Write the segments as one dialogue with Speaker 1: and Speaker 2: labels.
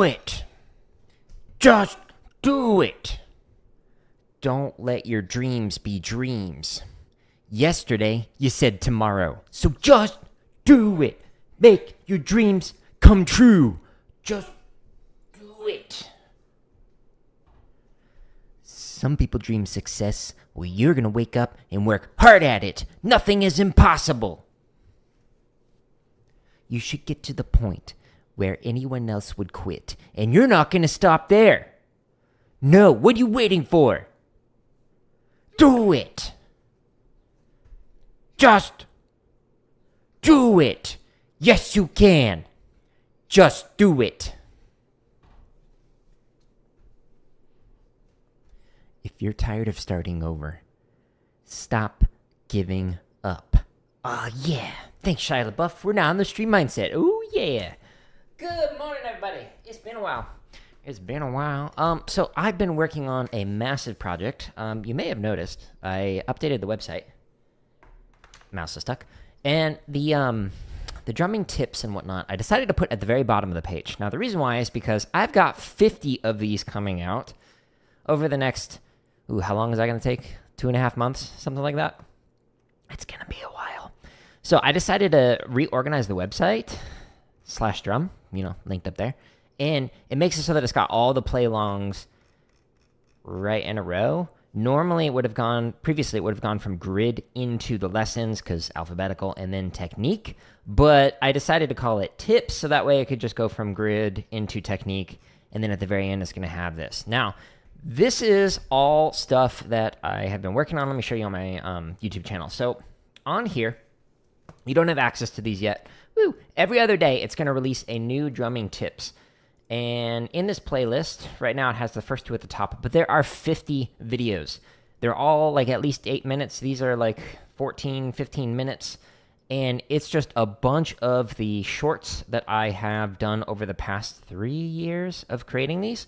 Speaker 1: it. Just do it. Don't let your dreams be dreams. Yesterday, you said tomorrow. So just do it. Make your dreams come true. Just do it. Some people dream success. Well, you're going to wake up and work hard at it. Nothing is impossible. You should get to the point where anyone else would quit. And you're not going to stop there. No, what are you waiting for? Do it. Just do it. Yes, you can. Just do it. If you're tired of starting over, stop giving up. Oh, yeah. Thanks, Shia LaBeouf. We're now on the stream mindset. Oh, yeah. Good morning, everybody. It's been a while. So I've been working on a massive project. You may have noticed I updated the website. Mouse is stuck. And the drumming tips and whatnot, I decided to put at the very bottom of the page. Now, the reason why is because I've got 50 of these coming out over the next, how long is that going to take? 2.5 months? Something like that? It's going to be a while. So I decided to reorganize the website /drum, linked up there. And it makes it so that it's got all the play-alongs right in a row. Normally, previously it would have gone from grid into the lessons because alphabetical and then technique. But I decided to call it tips so that way I could just go from grid into technique. And then at the very end, it's going to have this. Now, this is all stuff that I have been working on. Let me show you on my YouTube channel. So on here, you don't have access to these yet. Every other day, it's going to release a new drumming tips. And in this playlist, right now it has the first two at the top, but there are 50 videos. They're all like at least 8 minutes. These are like 14, 15 minutes. And it's just a bunch of the shorts that I have done over the past 3 years of creating these.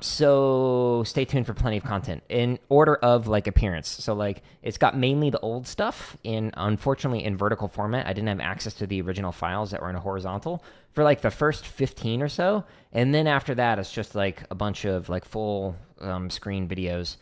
Speaker 1: So stay tuned for plenty of content in order of like appearance. So like it's got mainly the old stuff unfortunately in vertical format. I didn't have access to the original files that were in a horizontal for like the first 15 or so. And then after that, it's just like a bunch of like full screen videos.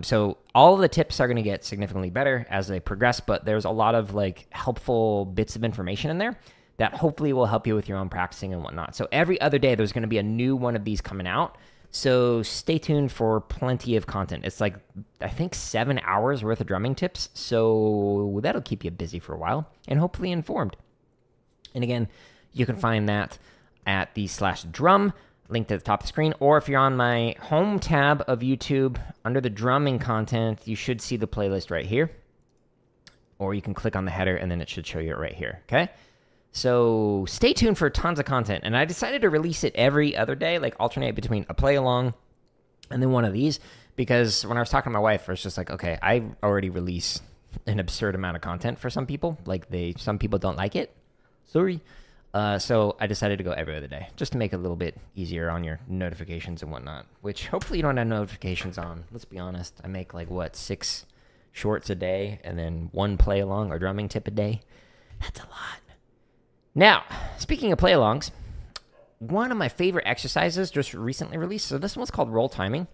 Speaker 1: So all of the tips are going to get significantly better as they progress, but there's a lot of like helpful bits of information in there that hopefully will help you with your own practicing and whatnot. So every other day, there's going to be a new one of these coming out. So stay tuned for plenty of content. It's like, I think 7 hours worth of drumming tips. So that'll keep you busy for a while and hopefully informed. And again, you can find that at the /drum, linked at the top of the screen. Or if you're on my home tab of YouTube, under the drumming content, you should see the playlist right here. Or you can click on the header and then it should show you it right here, okay? So stay tuned for tons of content. And I decided to release it every other day, like alternate between a play along and then one of these. Because when I was talking to my wife, I was just like, okay, I already release an absurd amount of content for some people. Like some people don't like it. Sorry. So I decided to go every other day just to make it a little bit easier on your notifications and whatnot, which hopefully you don't have notifications on. Let's be honest. I make like 6 shorts a day and then 1 play along or drumming tip a day. That's a lot. Now, speaking of play-alongs, one of my favorite exercises just recently released. So this one's called roll timing.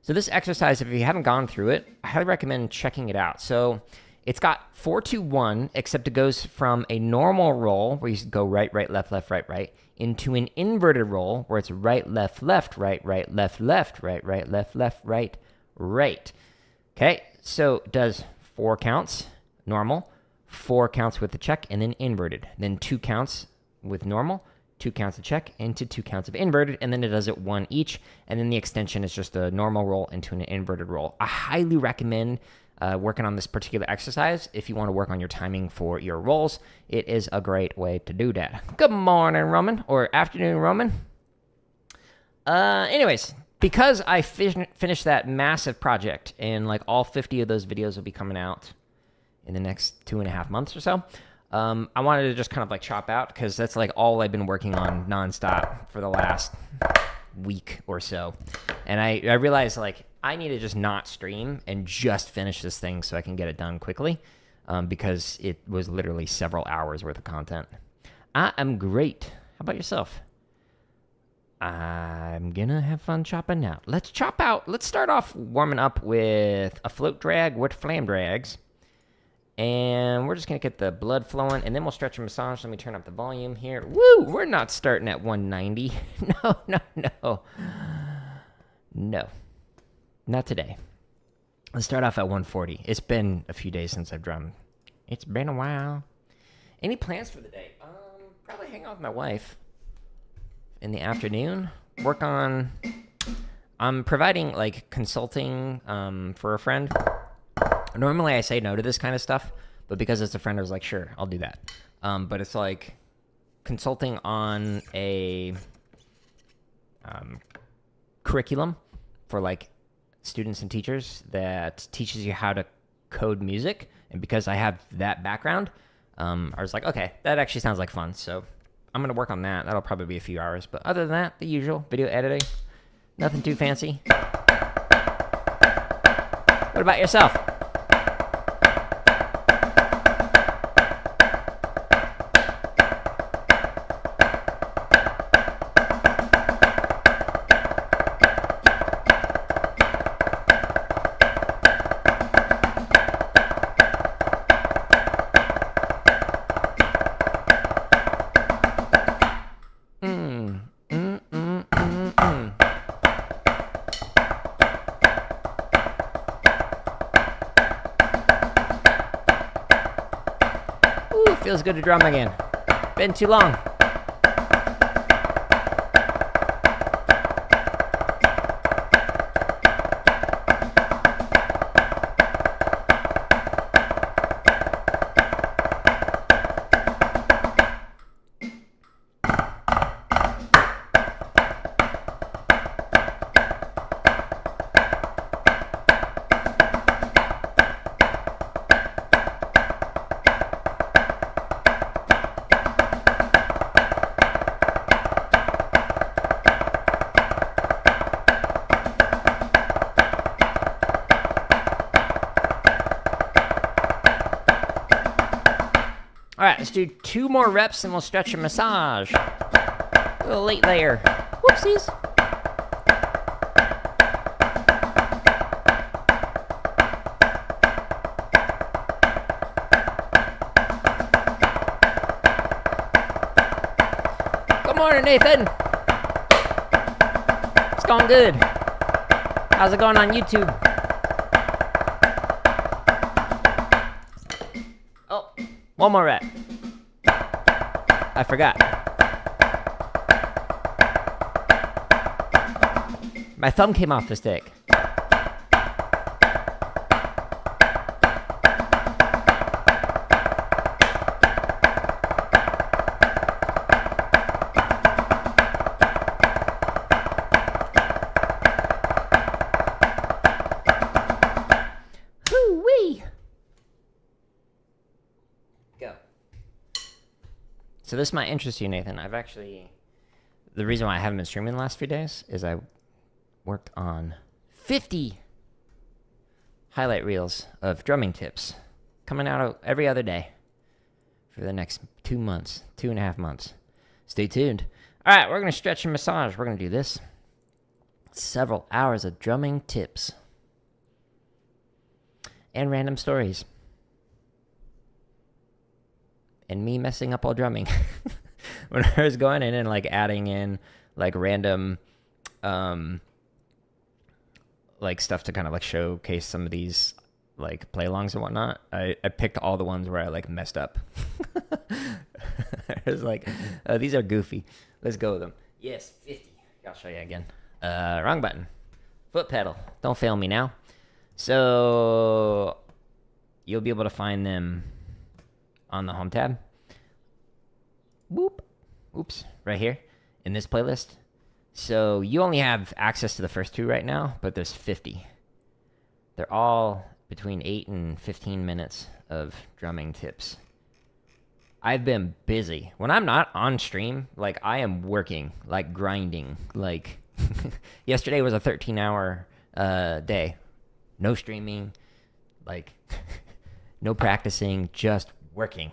Speaker 1: So this exercise, if you haven't gone through it, I highly recommend checking it out. So it's got 4-2-1, except it goes from a normal roll where you go right, right, left, left, right, right, into an inverted roll where it's right, left, left, right, right, left, left, right, right, left, left, right, right. Okay, so it does 4 counts, normal. 4 counts with the check, and then inverted. Then 2 counts with normal, 2 counts of check, into 2 counts of inverted, and then it does it 1 each, and then the extension is just a normal roll into an inverted roll. I highly recommend working on this particular exercise if you want to work on your timing for your rolls. It is a great way to do that. Good morning, Roman, or afternoon, Roman. Anyways, because I finished that massive project, and like all 50 of those videos will be coming out in the next 2.5 months or so. I wanted to just kind of like chop out because that's like all I've been working on nonstop for the last week or so. And I realized like I need to just not stream and just finish this thing so I can get it done quickly because it was literally several hours worth of content. I am great. How about yourself? I'm gonna have fun chopping out. Let's chop out. Let's start off warming up with a float drag with flam drags. And we're just gonna get the blood flowing, and then we'll stretch and massage. Let me turn up the volume here. Woo! We're not starting at 190. No. No. Not today. Let's start off at 140. It's been a few days since I've drummed. It's been a while. Any plans for the day? Probably hang out with my wife in the afternoon. Work on... I'm providing, like, consulting for a friend. Normally I say no to this kind of stuff, but because it's a friend, I was like, sure, I'll do that. But it's like consulting on a curriculum for like students and teachers that teaches you how to code music. And because I have that background, I was like, okay, that actually sounds like fun. So I'm going to work on that. That'll probably be a few hours. But other than that, the usual video editing, nothing too fancy. What about yourself? Ooh, feels good to drum again. Been too long. All right, let's do 2 more reps and we'll stretch and massage. A little late there. Whoopsies. Good morning, Nathan. It's going good. How's it going on YouTube? Oh, one more rep. I forgot. My thumb came off the stick. Hoo-wee! Go. So this might interest you, Nathan. The reason why I haven't been streaming the last few days is I worked on 50 highlight reels of drumming tips coming out every other day for the next 2 months, 2.5 months. Stay tuned. All right, we're going to stretch and massage. We're going to do this. Several hours of drumming tips and random stories. And me messing up all drumming. When I was going in and like adding in like random like stuff to kind of like showcase some of these like play alongs and whatnot, I picked all the ones where I like messed up. I was like, these are goofy. Let's go with them. Yes, 50. I'll show you again. Wrong button. Foot pedal. Don't fail me now. So you'll be able to find them on the home tab. Boop. Oops. Right here in this playlist. So you only have access to the first 2 right now, but there's 50. They're all between 8 and 15 minutes of drumming tips. I've been busy. When I'm not on stream, like I am working, like grinding. Like yesterday was a 13-hour day. No streaming, like no practicing, just working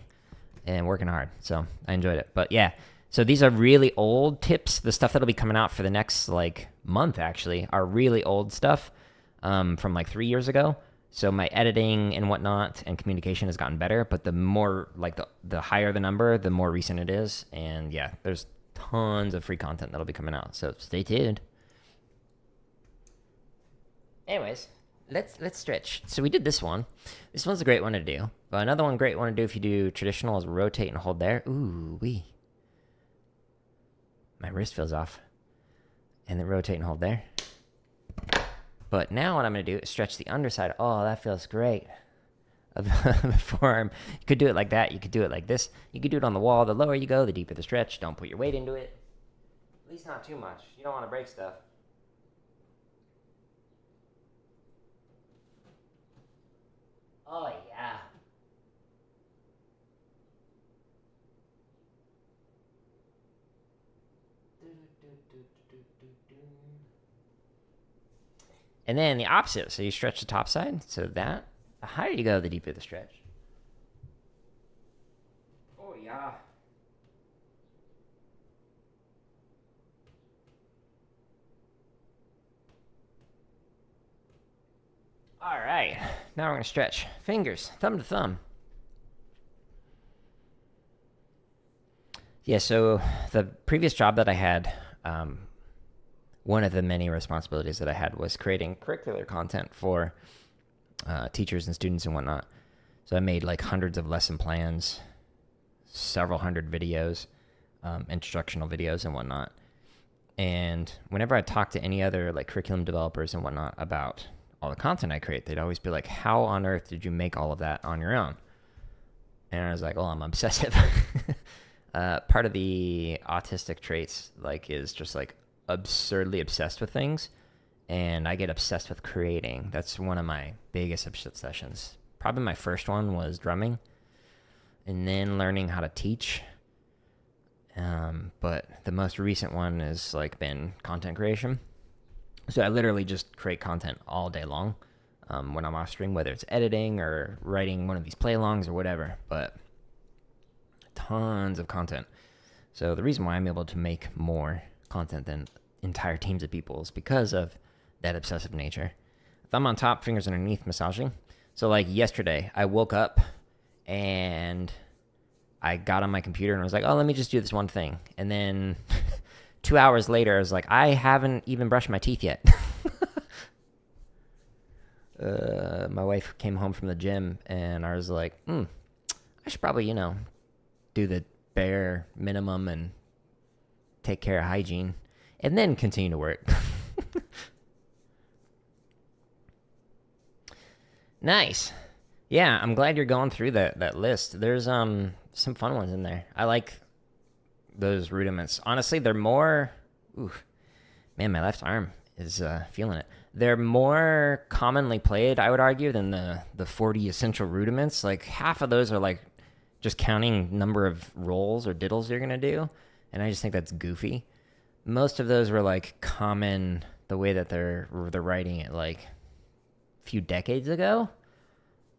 Speaker 1: and working hard. So I enjoyed it. But yeah, So these are really old tips. The stuff that'll be coming out for the next like month actually are really old stuff from like 3 years ago. So my editing and whatnot and communication has gotten better, but the more like the higher the number, the more recent it is. And yeah, there's tons of free content that'll be coming out. So stay tuned. Anyways, let's stretch. So we did this one. This one's a great one to do. But another one great one to do if you do traditional is rotate and hold there. Ooh wee. My wrist feels off. And then rotate and hold there. But now what I'm going to do is stretch the underside. Oh, that feels great. Of the forearm. You could do it like that. You could do it like this. You could do it on the wall. The lower you go, the deeper the stretch. Don't put your weight into it. At least not too much. You don't want to break stuff. Oh, yeah. And then the opposite. So you stretch the top side. So that, the higher you go, the deeper the stretch. Oh, yeah. All right. Now we're going to stretch fingers, thumb to thumb. Yeah, so the previous job that I had, one of the many responsibilities that I had was creating curricular content for teachers and students and whatnot. So I made like hundreds of lesson plans, several hundred videos, instructional videos and whatnot. And whenever I talked to any other like curriculum developers and whatnot about all the content I create, they'd always be like, how on earth did you make all of that on your own? And I was like, well, I'm obsessive. Part of the autistic traits like is just like absurdly obsessed with things, and I get obsessed with creating. That's one of my biggest obsessions. Probably my first one was drumming, and then learning how to teach. But the most recent one has like been content creation. So I literally just create content all day long when I'm off stream, whether it's editing or writing one of these play-alongs or whatever. But tons of content. So the reason why I'm able to make more content than entire teams of people is because of that obsessive nature. Thumb on top, fingers underneath, massaging. So like yesterday, I woke up and I got on my computer and I was like, oh, let me just do this one thing. And then 2 hours later, I was like, I haven't even brushed my teeth yet. My wife came home from the gym and I was like, I should probably, do the bare minimum and take care of hygiene and then continue to work. Nice. Yeah, I'm glad you're going through that list. There's some fun ones in there. I like those rudiments. Honestly, they're more... Ooh, man, my left arm is feeling it. They're more commonly played, I would argue, than the 40 essential rudiments. Like, half of those are like just counting number of rolls or diddles you're going to do, and I just think that's goofy. Most of those were like common the way that they're writing it like a few decades ago,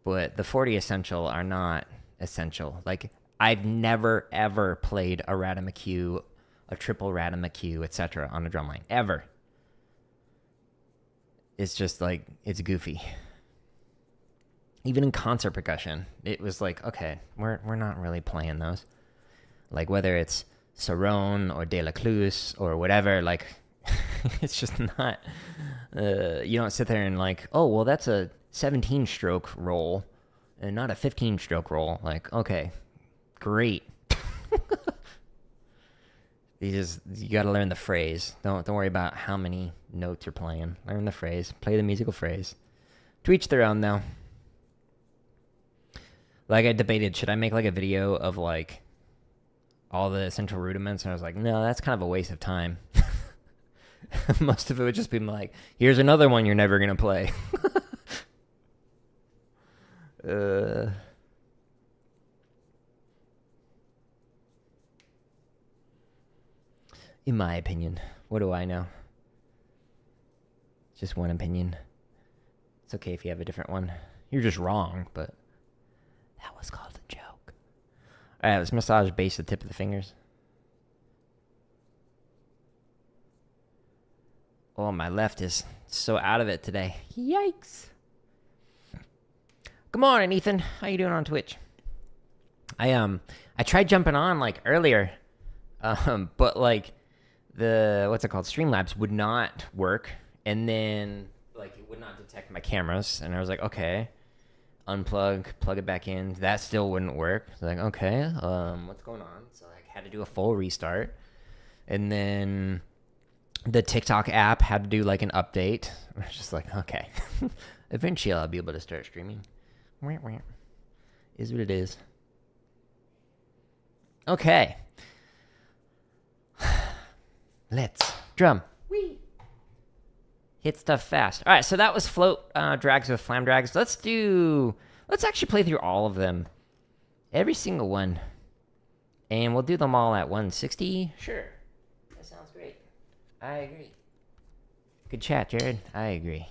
Speaker 1: but the 40 essential are not essential. Like, I've never, ever played a Radamacue, a triple Radamacue, etc. on a drumline. Ever. It's just like, it's goofy. Even in concert percussion, it was like, okay, we're not really playing those. Like, whether it's Sarone or De La Cruz or whatever, like, it's just not, you don't sit there and like, oh, well, that's a 17-stroke roll and not a 15-stroke roll. Like, okay, great. You got to learn the phrase. Don't worry about how many notes you're playing. Learn the phrase. Play the musical phrase. To each their own, though. Like, I debated, should I make like a video of like all the essential rudiments? And I was like, no, that's kind of a waste of time. Most of it would just be like, here's another one you're never going to play. In my opinion. What do I know? Just one opinion. It's okay if you have a different one. You're just wrong, but that was called a joke. All right, let's massage base the tip of the fingers. Oh, my left is so out of it today. Yikes. Good morning, Ethan. How you doing on Twitch? I tried jumping on like earlier, but like the what's it called? Streamlabs would not work, and then like it would not detect my cameras, and I was like, okay, unplug, plug it back in. That still wouldn't work. So like, okay, what's going on? So I had to do a full restart, and then the TikTok app had to do like an update. I was just like, okay, eventually I'll be able to start streaming. Is what it is. Okay. Let's drum. Whee. Hit stuff fast. All right, so that was float drags with flam drags. Let's actually play through all of them. Every single one. And we'll do them all at 160. Sure. That sounds great. I agree. Good chat, Jared. I agree.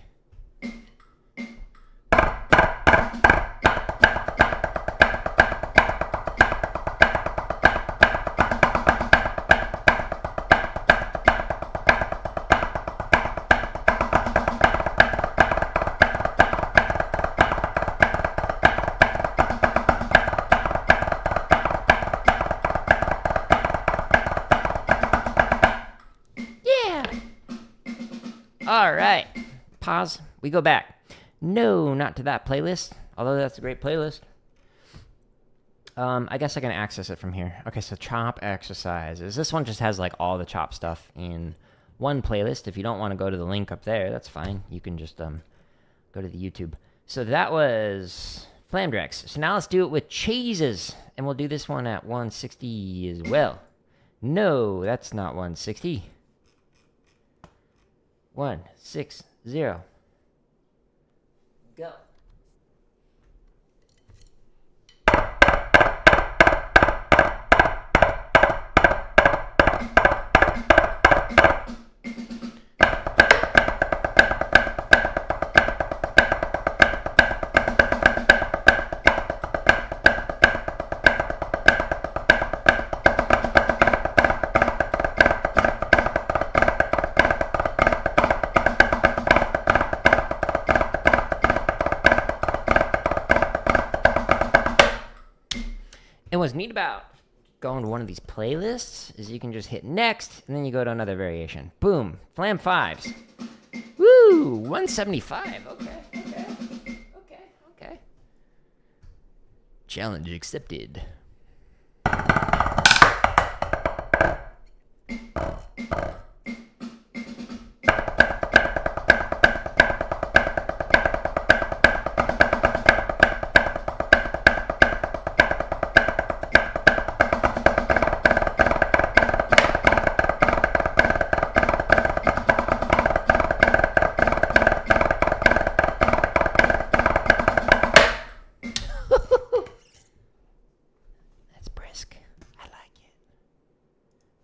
Speaker 1: All right. Pause. We go back. No, not to that playlist. Although that's a great playlist. I guess I can access it from here. Okay, so chop exercises. This one just has like all the chop stuff in one playlist. If you don't want to go to the link up there, that's fine. You can just go to the YouTube. So that was flam drags. So now let's do it with cheeses. And we'll do this one at 160 as well. No, that's not 160. 160. Go. And what's neat about going to one of these playlists is you can just hit next, and then you go to another variation. Boom. Flam fives. Woo! 175. Okay. Challenge accepted.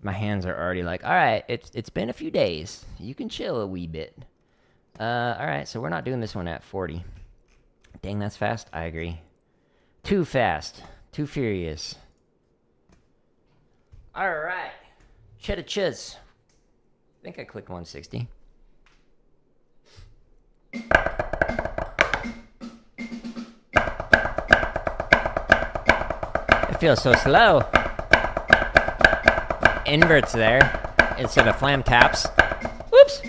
Speaker 1: My hands are already like, all right, it's been a few days. You can chill a wee bit. All right, so we're not doing this one at 40. Dang, that's fast. I agree. Too fast. Too furious. All right. Cheddar chiz. I think I clicked 160. It feels so slow. Inverts there instead of flam taps. Whoops.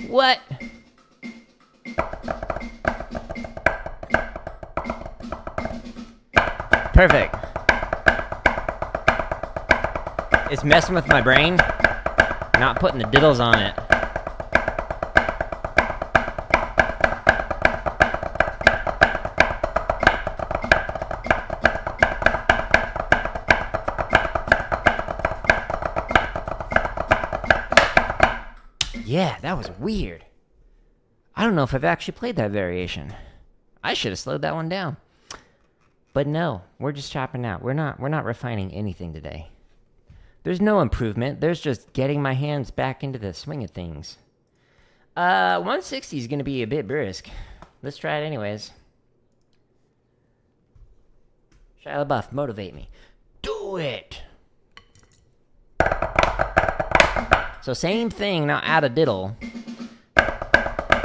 Speaker 1: What? Perfect. It's messing with my brain, not putting the diddles on it. Yeah, that was weird. I don't know if I've actually played that variation. I should have slowed that one down. But no, we're just chopping out. We're not refining anything today. There's no improvement. There's just getting my hands back into the swing of things. 160 is going to be a bit brisk. Let's try it anyways. Shia LaBeouf, motivate me. Do it! So same thing, now add a diddle.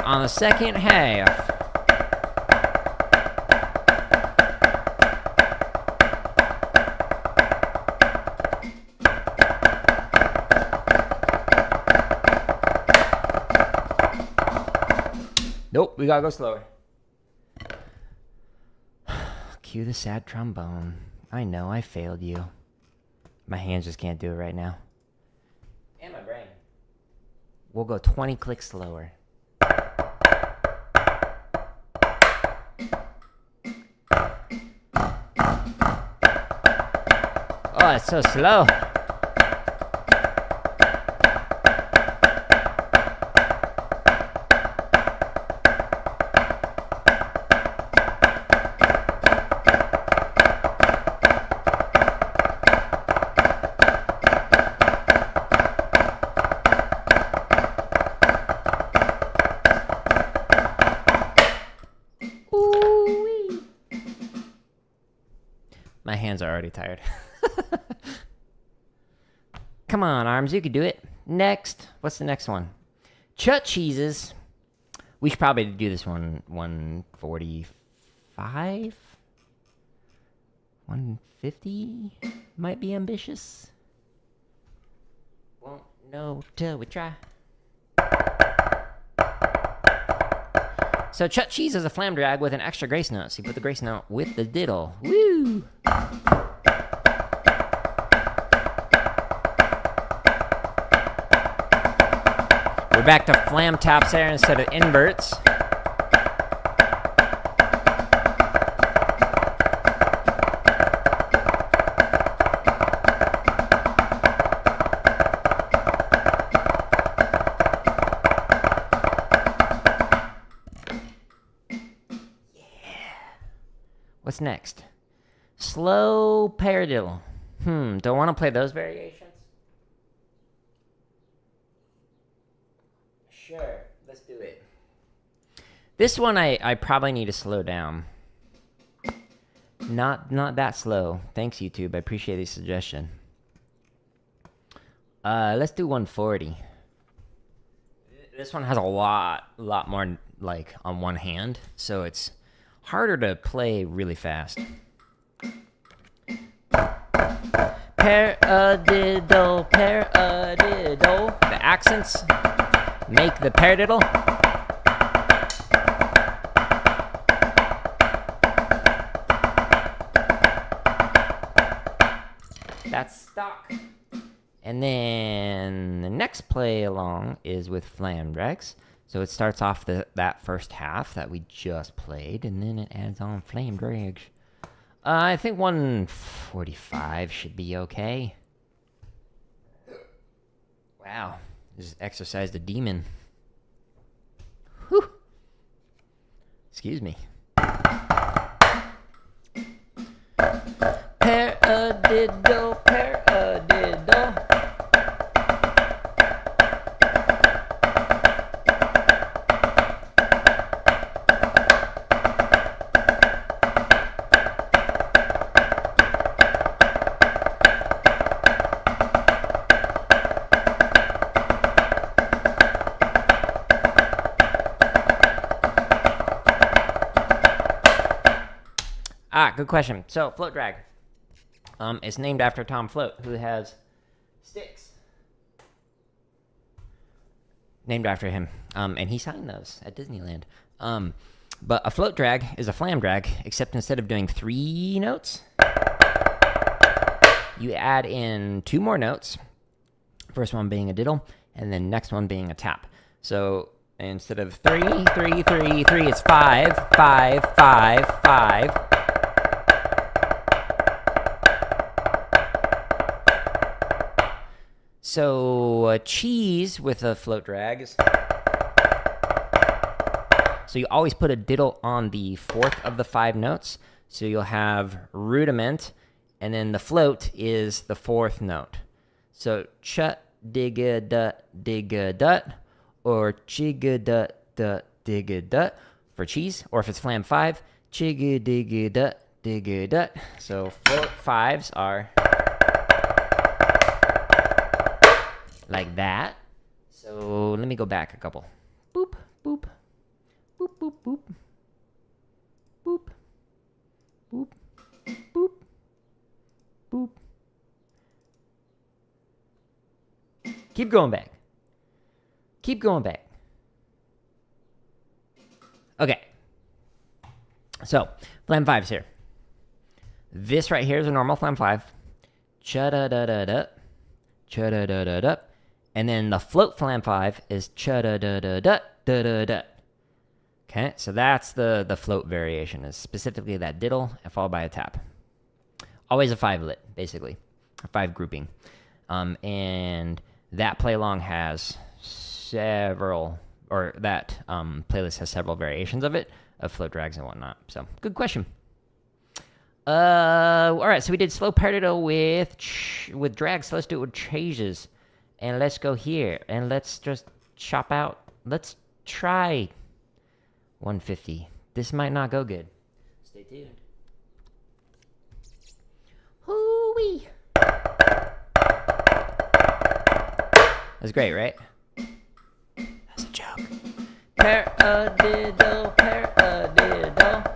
Speaker 1: On the second half. Nope, we gotta go slower. Cue the sad trombone. I know, I failed you. My hands just can't do it right now. And my brain. We'll go 20 clicks slower. Oh, it's so slow. My hands are already tired. Come on, arms, you can do it. Next, what's the next one? Chut cheeses. We should probably do this one 145? 150? Might be ambitious. Won't know till we try. So chut cheese is a flam drag with an extra grace note. So you put the grace note with the diddle. Woo! We're back to flam taps there instead of inverts. What's next? Slow paradiddle. Don't want to play those variations? Sure, let's do it. This one I probably need to slow down. Not that slow. Thanks, YouTube. I appreciate the suggestion. Let's do 140. This one has a lot more like on one hand, so it's harder to play really fast. Paradiddle, paradiddle. The accents make the paradiddle. That's stock. And then the next play along is with flam drags. So it starts off that first half that we just played, and then it adds on flame drags. I think 145 should be okay. Wow, just exercised a demon. Whew. Excuse me. Paradiddle, paradiddle. Good question. So, float drag. It's named after Tom Float, who has sticks. Named after him. And he signed those at Disneyland. But a float drag is a flam drag, except instead of doing 3 notes, you add in 2 more notes. First one being a diddle, and then next one being a tap. So, instead of 3, 3, 3, 3, it's 5, 5, 5, 5. So, cheese with a float drag is... So you always put a diddle on the 4th of the 5 notes. So you'll have rudiment, and then the float is the 4th note. So chut digga dut, or chigga dut dut digga dut for cheese. Or if it's flam 5, chigga digga dut Dig-a-dut. So float 5s are like that. So let me go back a couple. Boop, boop, boop, boop, boop, boop, boop, boop, boop. Keep going back. Keep going back. Okay. So, flam 5's here. This right here is a normal flam 5. Cha-da-da-da-da. Cha-da-da-da-da. And then the float flam 5 is cha-da-da-da-da, da-da-da. Okay, so that's the float variation, is specifically that diddle followed by a tap. Always a 5-lit, basically. A 5 grouping. And that play along has several, or that playlist has several variations of it, of float drags and whatnot. So, good question. All right, so we did slow paradiddle with drags, so let's do it with changes. And let's go here, and let's just chop out. Let's try 150. This might not go good. Stay tuned. Hoo-wee. That's great, right? That's a joke. Paradiddle, paradiddle.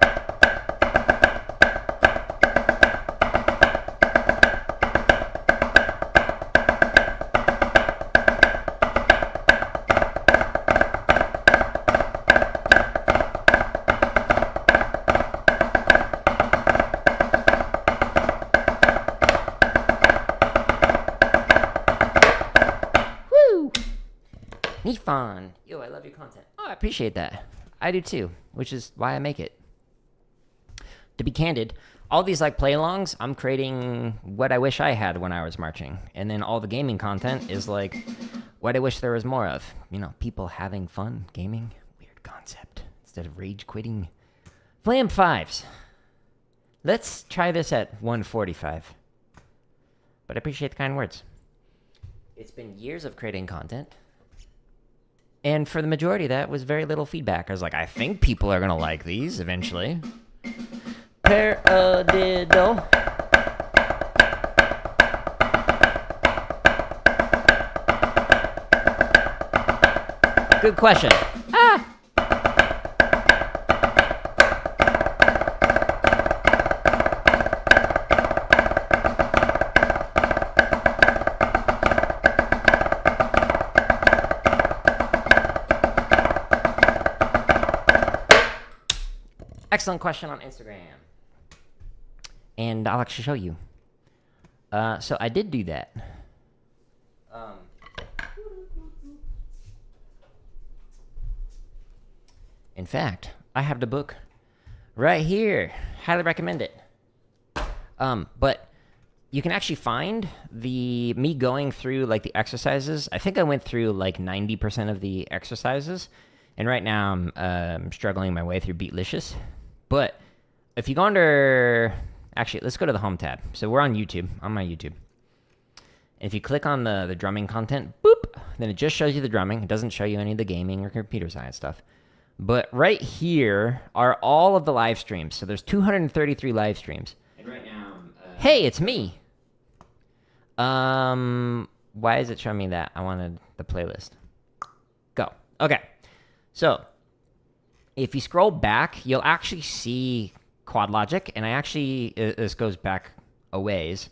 Speaker 1: Neat fun. Yo, I love your content. Oh, I appreciate that. I do too, which is why I make it. To be candid, all these like play-alongs, I'm creating what I wish I had when I was marching. And then all the gaming content is like what I wish there was more of. You know, people having fun gaming. Weird concept. Instead of rage quitting. Flam 5s. Let's try this at 145. But I appreciate the kind words. It's been years of creating content. And for the majority of that was very little feedback. I was like, I think people are going to like these eventually. Paradiddle. Good question. Ah! Excellent question on Instagram. And I'll actually show you. So I did do that. In fact, I have the book right here. Highly recommend it. But you can actually find me going through like the exercises. I think I went through like 90% of the exercises. And right now I'm struggling my way through Beatlicious. But if you go under, actually, let's go to the home tab. So we're on YouTube, on my YouTube. And if you click on the drumming content, boop, then it just shows you the drumming. It doesn't show you any of the gaming or computer science stuff. But right here are all of the live streams. So there's 233 live streams. And right now, hey, it's me. Why is it showing me that? I wanted the playlist. Go. Okay. So if you scroll back, you'll actually see Quad Logic, and this goes back a ways,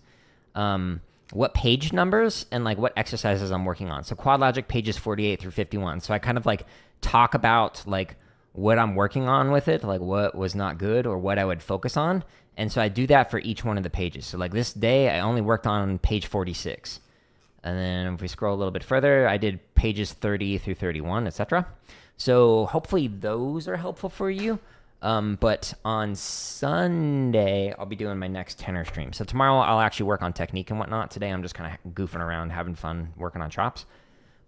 Speaker 1: what page numbers and like what exercises I'm working on. So Quad Logic pages 48 through 51. So I kind of like talk about like what I'm working on with it, like what was not good or what I would focus on. And so I do that for each one of the pages. So like this day, I only worked on page 46. And then if we scroll a little bit further, I did pages 30 through 31, etc. So hopefully those are helpful for you. But on Sunday, I'll be doing my next tenor stream. So tomorrow I'll actually work on technique and whatnot. Today I'm just kind of goofing around, having fun, working on chops.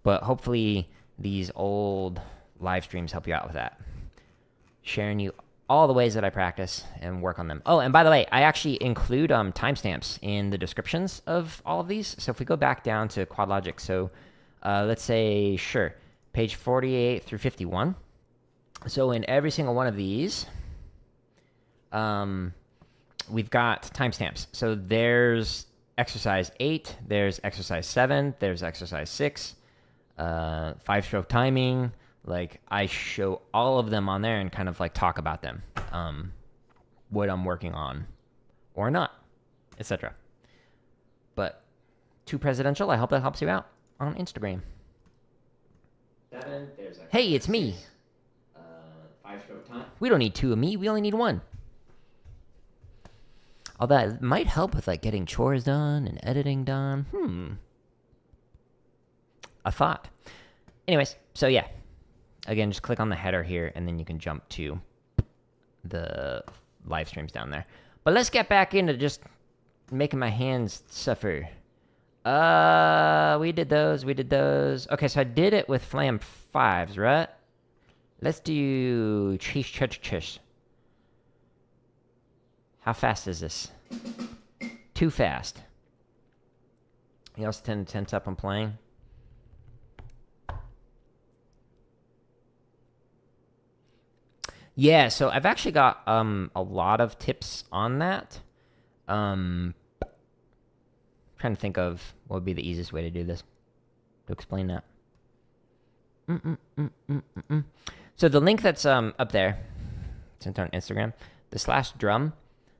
Speaker 1: But hopefully these old live streams help you out with that. Sharing you all the ways that I practice and work on them. Oh, and by the way, I actually include timestamps in the descriptions of all of these. So if we go back down to Quad Logic, so let's say, sure, page 48 through 51. So in every single one of these, we've got timestamps. So there's exercise 8, there's exercise 7, there's exercise 6, 5-stroke timing. Like, I show all of them on there and kind of like talk about them, what I'm working on or not, etc. But too presidential. I hope that helps you out on Instagram. 7, there's hey, it's me. 5-stroke time. We don't need 2 of me. We only need 1. Although it might help with like getting chores done and editing done. A thought. Anyways, so yeah. Again, just click on the header here, and then you can jump to the live streams down there. But let's get back into just making my hands suffer. We did those. Okay, so I did it with flam 5s, right? Let's do cheese. How fast is this? Too fast. You also tend to tense up when playing. Yeah, so I've actually got a lot of tips on that. Trying to think of what would be the easiest way to do this, to explain that. So the link that's up there, it's on Instagram, the /drum,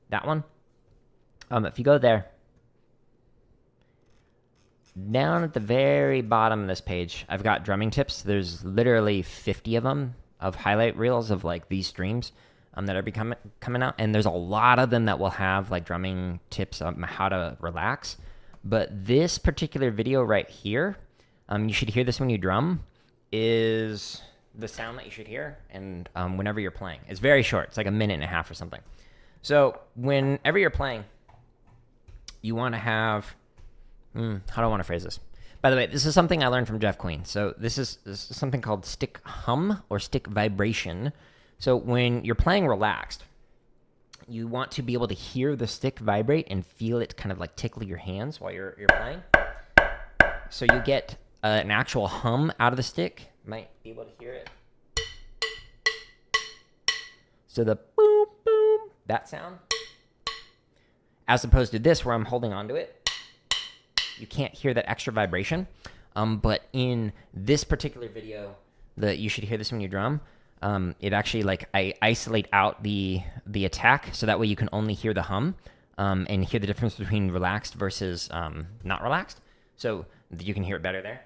Speaker 1: that one. If you go there, down at the very bottom of this page, I've got drumming tips. There's literally 50 of them, of highlight reels of like these streams that are coming out, and there's a lot of them that will have like drumming tips on how to relax. But this particular video right here, you should hear this when you drum, is the sound that you should hear, and whenever you're playing. It's very short. It's like a minute and a half or something. So whenever you're playing, you want to have, how do I want to phrase this? By the way, this is something I learned from Jeff Queen. So this is something called stick hum or stick vibration. So when you're playing relaxed, you want to be able to hear the stick vibrate and feel it kind of like tickle your hands while you're playing. So you get an actual hum out of the stick. You might be able to hear it. So the boom, boom, that sound. As opposed to this where I'm holding onto it. You can't hear that extra vibration. But in this particular video, you should hear this when you drum. It actually, like, I isolate out the attack, so that way you can only hear the hum and hear the difference between relaxed versus not relaxed. So you can hear it better there.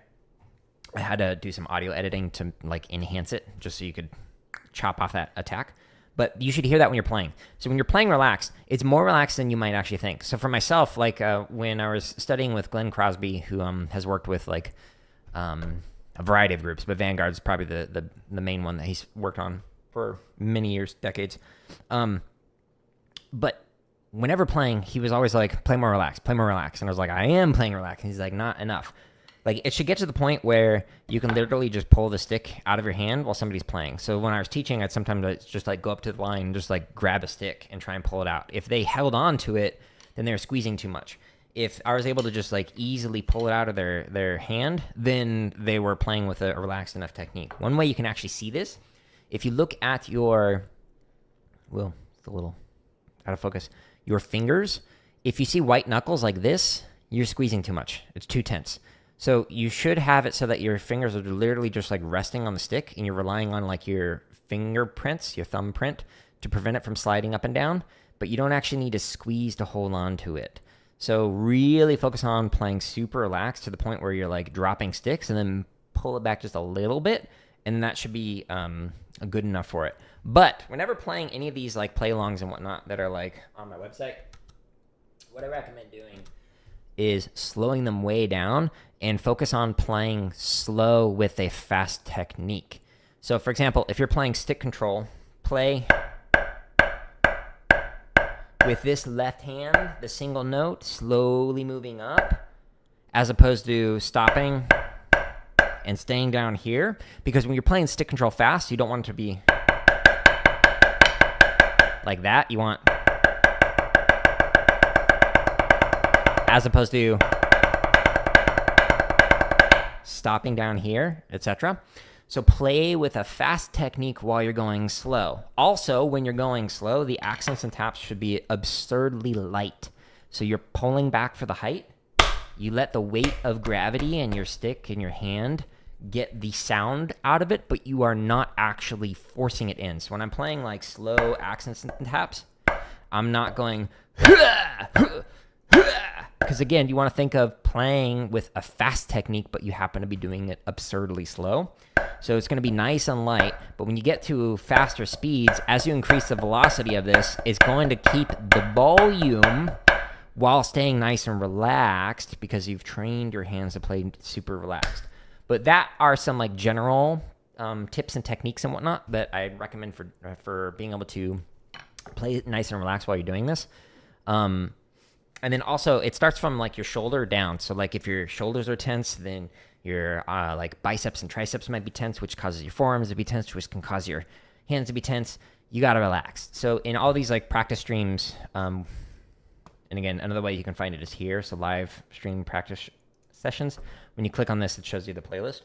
Speaker 1: I had to do some audio editing to like enhance it, just so you could chop off that attack. But you should hear that when you're playing. So when you're playing relaxed, it's more relaxed than you might actually think. So for myself, like when I was studying with Glenn Crosby, who has worked with like a variety of groups, but Vanguard's probably the main one that he's worked on for many years, decades. But whenever playing, he was always like, play more relaxed. And I was like, I am playing relaxed. And he's like, not enough. Like, it should get to the point where you can literally just pull the stick out of your hand while somebody's playing. So when I was teaching, I'd sometimes just like go up to the line and just like grab a stick and try and pull it out. If they held on to it, then they were squeezing too much. If I was able to just like easily pull it out of their hand, then they were playing with a relaxed enough technique. One way you can actually see this, if you look at your, well, it's a little out of focus, your fingers, if you see white knuckles like this, you're squeezing too much. It's too tense. So you should have it so that your fingers are literally just like resting on the stick, and you're relying on like your fingerprints, your thumbprint, to prevent it from sliding up and down, but you don't actually need to squeeze to hold on to it. So really focus on playing super relaxed to the point where you're like dropping sticks, and then pull it back just a little bit, and that should be good enough for it. But whenever playing any of these like play-alongs and whatnot that are like on my website, what I recommend doing is slowing them way down and focus on playing slow with a fast technique. So for example, if you're playing stick control, play with this left hand, the single note, slowly moving up, as opposed to stopping and staying down here. Because when you're playing stick control fast, you don't want it to be like that. You want, as opposed to stopping down here, etc. So play with a fast technique while you're going slow. Also, when you're going slow, the accents and taps should be absurdly light. So you're pulling back for the height. You let the weight of gravity and your stick and your hand get the sound out of it, but you are not actually forcing it in. So when I'm playing like slow accents and taps, I'm not going, because again, you want to think of playing with a fast technique, but you happen to be doing it absurdly slow. So it's going to be nice and light, but when you get to faster speeds, as you increase the velocity of this, it's going to keep the volume while staying nice and relaxed because you've trained your hands to play super relaxed. But that are some like general tips and techniques and whatnot that I recommend for being able to play nice and relaxed while you're doing this. And then also it starts from like your shoulder down. So like if your shoulders are tense, then your like biceps and triceps might be tense, which causes your forearms to be tense, which can cause your hands to be tense. You got to relax. So in all these like practice streams, and again, another way you can find it is here. So live stream practice sessions. When you click on this, it shows you the playlist.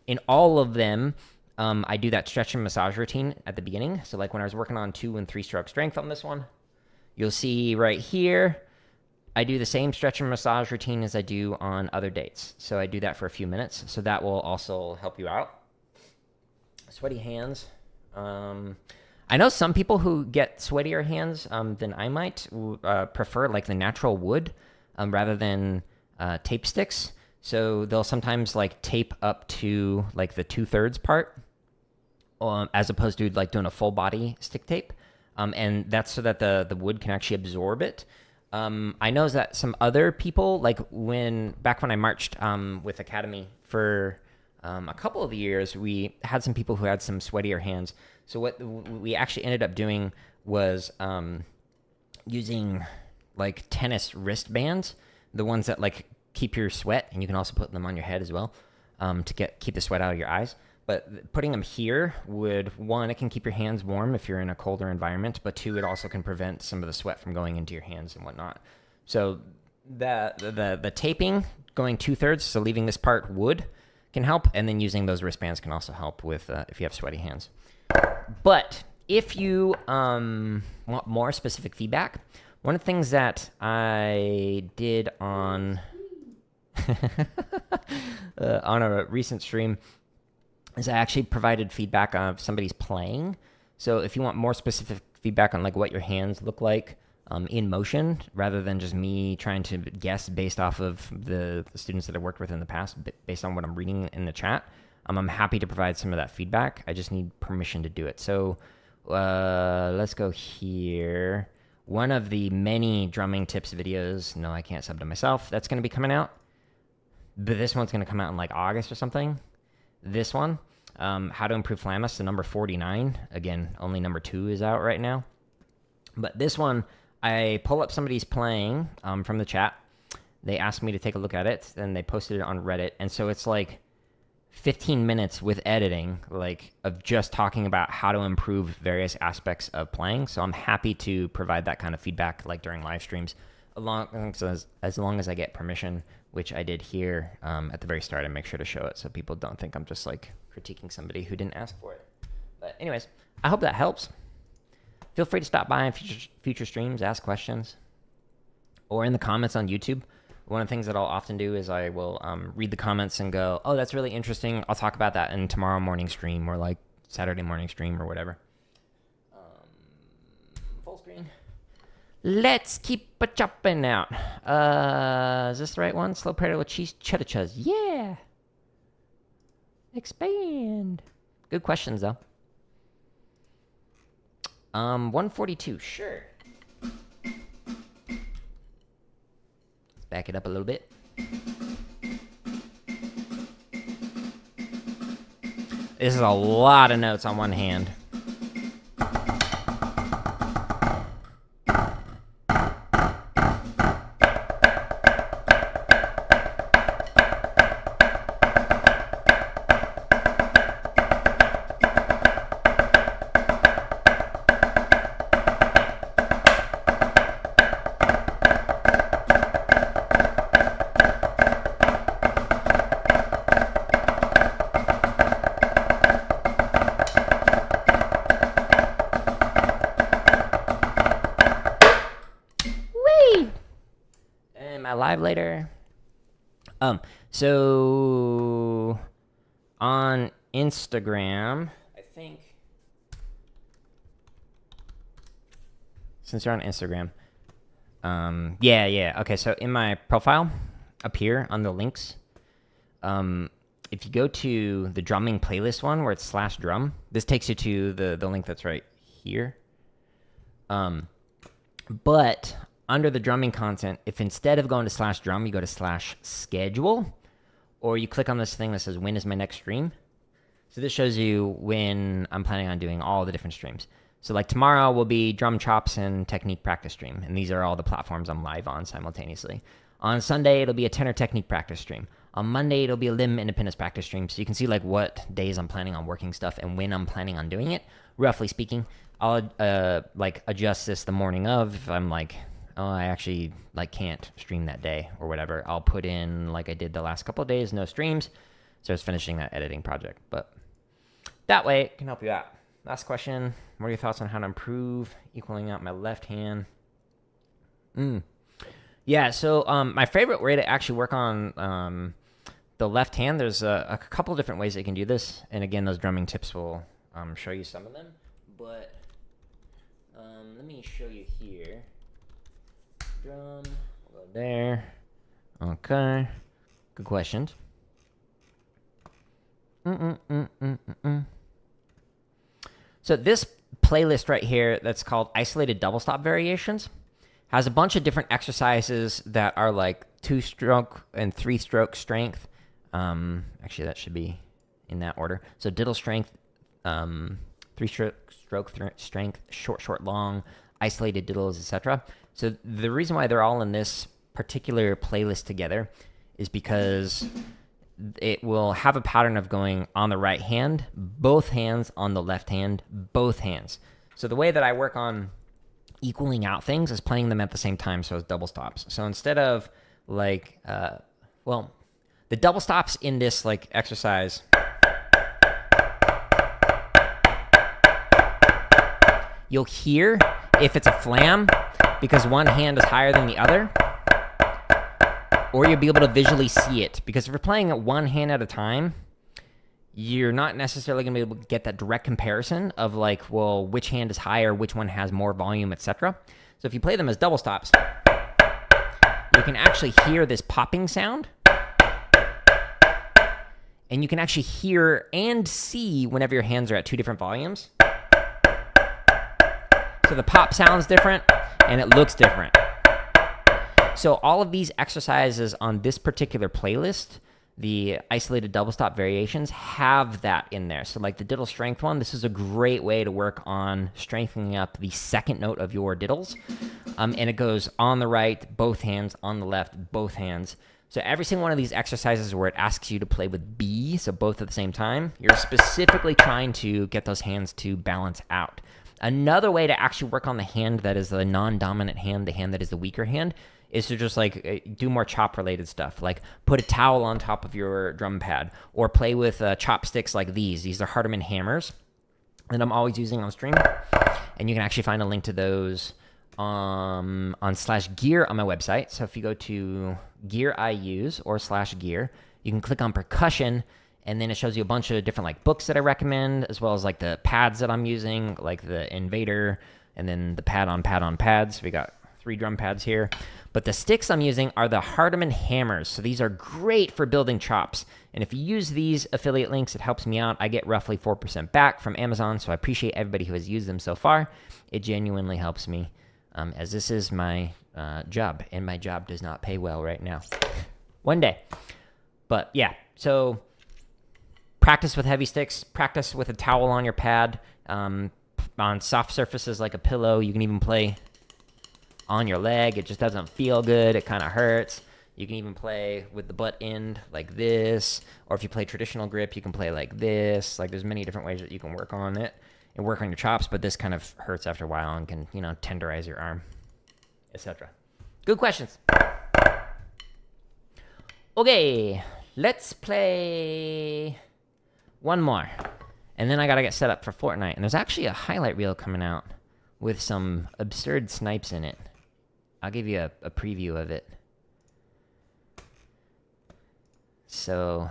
Speaker 1: In all of them, I do that stretch and massage routine at the beginning. So like when I was working on 2 and 3 stroke strength on this one, you'll see right here, I do the same stretch and massage routine as I do on other dates. So I do that for a few minutes. So that will also help you out. Sweaty hands. I know some people who get sweatier hands than I might prefer like the natural wood rather than tape sticks. So they'll sometimes like tape up to like the 2/3 part as opposed to like doing a full body stick tape. And that's so that the wood can actually absorb it. I know that some other people, like back when I marched with Academy for a couple of years, we had some people who had some sweatier hands. So what we actually ended up doing was using like tennis wristbands, the ones that like keep your sweat, and you can also put them on your head as well to keep the sweat out of your eyes. But putting them here would, 1, it can keep your hands warm if you're in a colder environment, but 2, it also can prevent some of the sweat from going into your hands and whatnot. So the taping going 2/3, so leaving this part wood, can help, and then using those wristbands can also help with if you have sweaty hands. But if you want more specific feedback, one of the things that I did on on a recent stream is I actually provided feedback of somebody's playing. So if you want more specific feedback on like what your hands look like in motion, rather than just me trying to guess based off of the students that I've worked with in the past, based on what I'm reading in the chat, I'm happy to provide some of that feedback. I just need permission to do it. So let's go here. One of the many drumming tips videos, no, I can't sub to myself, that's going to be coming out. But this one's going to come out in like August or something. This one, How to Improve Flam, the number 49. Again, only number 2 is out right now. But this one, I pull up somebody's playing from the chat. They asked me to take a look at it, and they posted it on Reddit. And so it's like 15 minutes with editing, like of just talking about how to improve various aspects of playing. So I'm happy to provide that kind of feedback, like during live streams, as long as I get permission, which I did here at the very start. I make sure to show it so people don't think I'm just like critiquing somebody who didn't ask for it. But anyways, I hope that helps. Feel free to stop by in future streams, ask questions, or in the comments on YouTube. One of the things that I'll often do is I will read the comments and go, oh, that's really interesting. I'll talk about that in tomorrow morning stream or like Saturday morning stream or whatever. Full screen. Let's keep a chopping out. Is this the right one? Slow prayer with cheese chudachas. Yeah. Expand. Good questions, though. 142. Sure. Let's back it up a little bit. This is a lot of notes on one hand. live later. So on Instagram, I think, since you're on Instagram, okay, so in my profile up here on the links, if you go to the drumming playlist one where it's /drum, this takes you to the link that's right here. But under the drumming content, if instead of going to /drum, you go to /schedule, or you click on this thing that says when is my next stream. So this shows you when I'm planning on doing all the different streams. So like tomorrow will be drum chops and technique practice stream. And these are all the platforms I'm live on simultaneously. On Sunday, it'll be a tenor technique practice stream. On Monday, it'll be a limb independence practice stream. So you can see like what days I'm planning on working stuff and when I'm planning on doing it. Roughly speaking, I'll like adjust this the morning of. If I'm like, oh, I actually like can't stream that day or whatever, I'll put in like I did the last couple of days, no streams. So I was finishing that editing project. But that way it can help you out. Last question. What are your thoughts on how to improve equaling out my left hand? Yeah, so my favorite way to actually work on the left hand, there's a couple different ways that you can do this. And again, those drumming tips will show you some of them. But let me show you here. Drum, we'll go there. Okay. Good questions. So this playlist right here that's called Isolated Double Stop Variations has a bunch of different exercises that are like 2-stroke and 3-stroke strength. Actually, that should be in that order. So diddle strength, 3-stroke strength, short, long, isolated diddles, etc. So the reason why they're all in this particular playlist together is because it will have a pattern of going on the right hand, both hands, on the left hand, both hands. So the way that I work on equaling out things is playing them at the same time, so it's double stops. So instead of like, the double stops in this like exercise, you'll hear if it's a flam because one hand is higher than the other, or you'll be able to visually see it. Because if you're playing at one hand at a time, you're not necessarily going to be able to get that direct comparison of like, well, which hand is higher, which one has more volume, etc. So if you play them as double stops, you can actually hear this popping sound. And you can actually hear and see whenever your hands are at two different volumes. So the pop sounds different and it looks different. So all of these exercises on this particular playlist, the isolated double stop variations, have that in there. So like the diddle strength one, this is a great way to work on strengthening up the second note of your diddles. And it goes on the right, both hands, on the left, both hands. So every single one of these exercises where it asks you to play with B, so both at the same time, you're specifically trying to get those hands to balance out. Another way to actually work on the hand that is the non-dominant hand, the hand that is the weaker hand, is to just like do more chop related stuff, like put a towel on top of your drum pad, or play with chopsticks like these. These are Hardeman hammers that I'm always using on stream, and you can actually find a link to those on /gear on my website. So if you go to gear I use or /gear, you can click on percussion, and then it shows you a bunch of different like books that I recommend, as well as like the pads that I'm using, like the Invader, and then the pad on pads. We got 3 drum pads here. But the sticks I'm using are the Hardeman hammers. So these are great for building chops. And if you use these affiliate links, it helps me out. I get roughly 4% back from Amazon. So I appreciate everybody who has used them so far. It genuinely helps me, as this is my job. And my job does not pay well right now. One day. But yeah, so practice with heavy sticks. Practice with a towel on your pad. On soft surfaces like a pillow. You can even play on your leg. It just doesn't feel good. It kind of hurts. You can even play with the butt end like this, or if you play traditional grip, you can play like this. Like there's many different ways that you can work on it and work on your chops, but this kind of hurts after a while and can, tenderize your arm, etc. Good questions. Okay, let's play one more, and then I gotta get set up for Fortnite. And there's actually a highlight reel coming out with some absurd snipes in it. I'll give you a preview of it. So,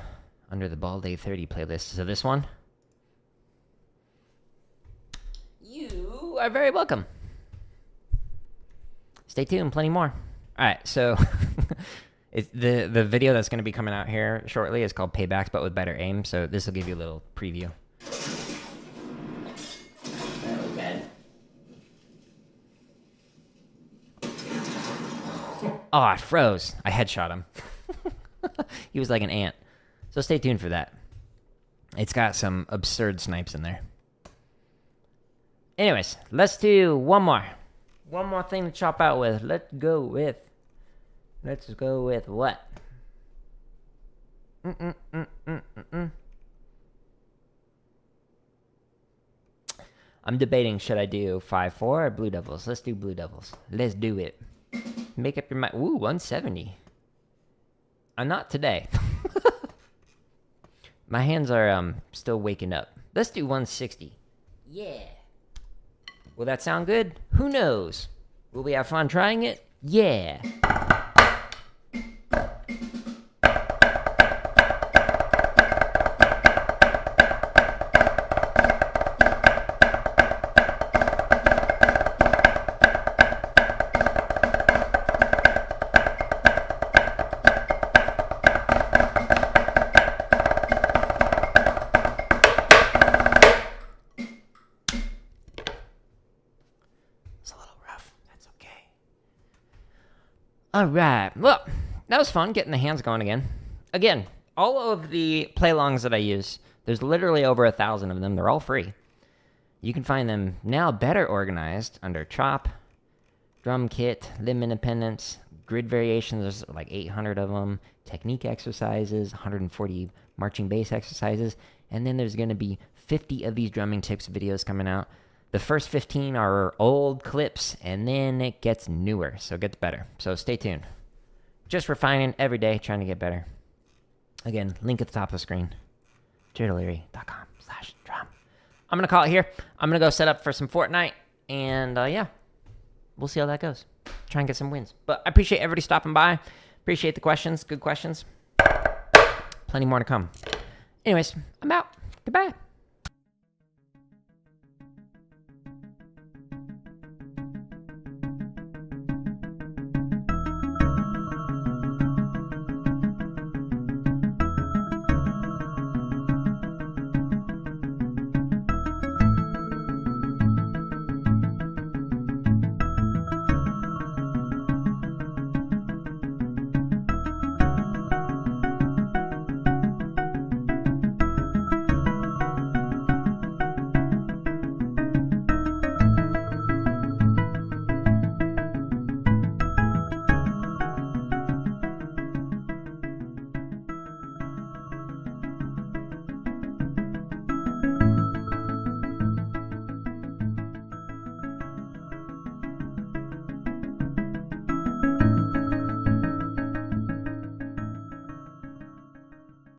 Speaker 1: under the Ball Day 30 playlist. So this one, you are very welcome. Stay tuned, plenty more. All right, so the video that's going to be coming out here shortly is called Paybacks, but with better aim. So this will give you a little preview. Oh, I froze. I headshot him. He was like an ant. So stay tuned for that. It's got some absurd snipes in there. Anyways, let's do one more. One more thing to chop out with. Let's go with what? I'm debating, should I do 5-4 or Blue Devils? Let's do Blue Devils. Let's do it. Make up your mind. Ooh, 170. I'm not today. My hands are still waking up. Let's do 160. Yeah. Will that sound good? Who knows? Will we have fun trying it? Yeah. All right. Well, that was fun getting the hands going again. Again, all of the play-alongs that I use, there's literally over 1,000 of them. They're all free. You can find them now better organized under Chop, Drum Kit, Limb Independence, Grid Variations. There's like 800 of them. Technique exercises, 140 marching bass exercises. And then there's going to be 50 of these drumming tips videos coming out. The first 15 are old clips, and then it gets newer, so it gets better. So stay tuned. Just refining every day, trying to get better. Again, link at the top of the screen. JaredO'Leary.com/drum. I'm going to call it here. I'm going to go set up for some Fortnite, and yeah, we'll see how that goes. Try and get some wins. But I appreciate everybody stopping by. Appreciate the questions. Good questions. Plenty more to come. Anyways, I'm out. Goodbye.